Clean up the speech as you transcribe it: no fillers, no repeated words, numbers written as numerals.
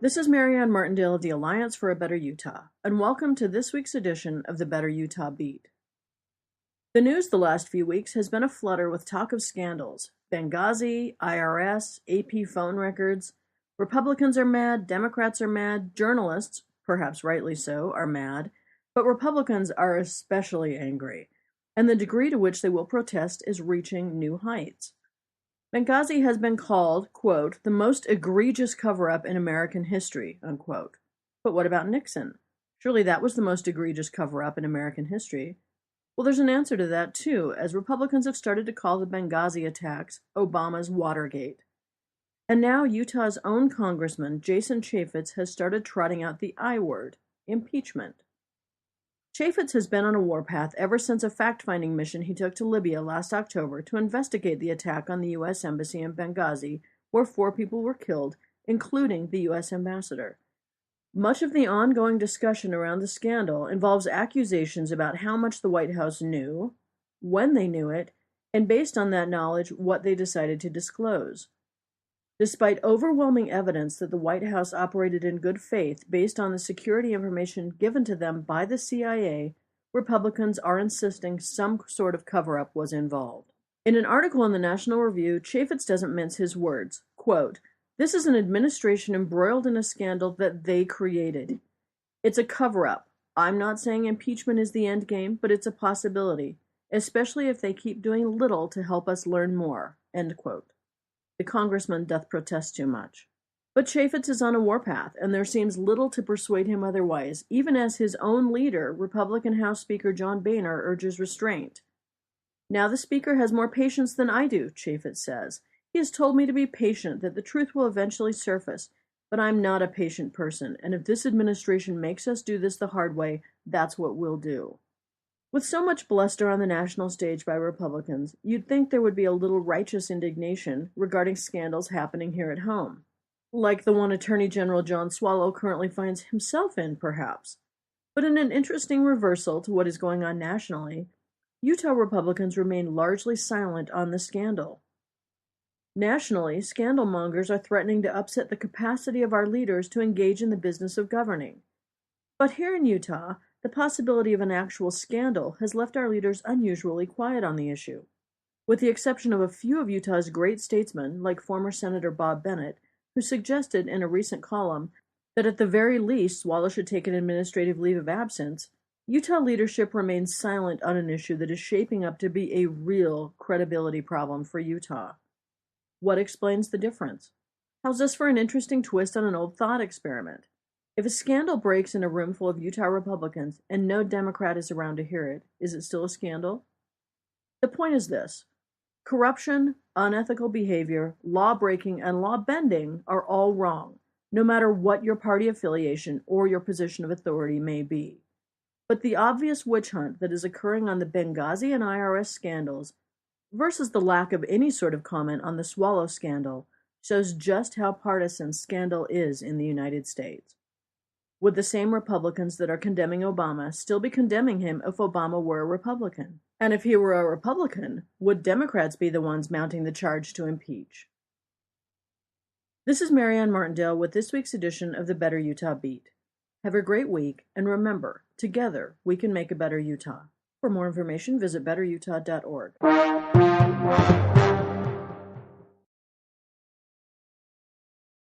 This is Marianne Martindale of the Alliance for a Better Utah, and welcome to this week's edition of the Better Utah Beat. The news the last few weeks has been aflutter with talk of scandals. Benghazi, IRS, AP phone records. Republicans are mad, Democrats are mad, journalists, perhaps rightly so, are mad, but Republicans are especially angry, and the degree to which they will protest is reaching new heights. Benghazi has been called, quote, the most egregious cover-up in American history, unquote. But what about Nixon? Surely that was the most egregious cover-up in American history. Well, there's an answer to that, too, as Republicans have started to call the Benghazi attacks Obama's Watergate. And now Utah's own Congressman, Jason Chaffetz, has started trotting out the I word, impeachment. Chaffetz has been on a warpath ever since a fact-finding mission he took to Libya last October to investigate the attack on the U.S. Embassy in Benghazi, where 4 people were killed, including the U.S. ambassador. Much of the ongoing discussion around the scandal involves accusations about how much the White House knew, when they knew it, and based on that knowledge, what they decided to disclose. Despite overwhelming evidence that the White House operated in good faith based on the security information given to them by the CIA, Republicans are insisting some sort of cover-up was involved. In an article in the National Review, Chaffetz doesn't mince his words. Quote, "This is an administration embroiled in a scandal that they created. It's a cover-up. I'm not saying impeachment is the end game, but it's a possibility, especially if they keep doing little to help us learn more." End quote. The congressman doth protest too much. But Chaffetz is on a warpath, and there seems little to persuade him otherwise, even as his own leader, Republican House Speaker John Boehner, urges restraint. "Now the Speaker has more patience than I do," Chaffetz says. "He has told me to be patient, that the truth will eventually surface, but I'm not a patient person, and if this administration makes us do this the hard way, that's what we'll do." With so much bluster on the national stage by Republicans, you'd think there would be a little righteous indignation regarding scandals happening here at home, like the one Attorney General John Swallow currently finds himself in, perhaps. But in an interesting reversal to what is going on nationally, Utah Republicans remain largely silent on the scandal. Nationally, scandalmongers are threatening to upset the capacity of our leaders to engage in the business of governing. But here in Utah, the possibility of an actual scandal has left our leaders unusually quiet on the issue. With the exception of a few of Utah's great statesmen, like former Senator Bob Bennett, who suggested in a recent column that at the very least Swallow should take an administrative leave of absence, Utah leadership remains silent on an issue that is shaping up to be a real credibility problem for Utah. What explains the difference? How's this for an interesting twist on an old thought experiment? If a scandal breaks in a room full of Utah Republicans and no Democrat is around to hear it, is it still a scandal? The point is this: corruption, unethical behavior, law-breaking, and law-bending are all wrong, no matter what your party affiliation or your position of authority may be. But the obvious witch hunt that is occurring on the Benghazi and IRS scandals versus the lack of any sort of comment on the Swallow scandal shows just how partisan scandal is in the United States. Would the same Republicans that are condemning Obama still be condemning him if Obama were a Republican? And if he were a Republican, would Democrats be the ones mounting the charge to impeach? This is Marianne Martindale with this week's edition of the Better Utah Beat. Have a great week, and remember, together we can make a better Utah. For more information, visit betterutah.org.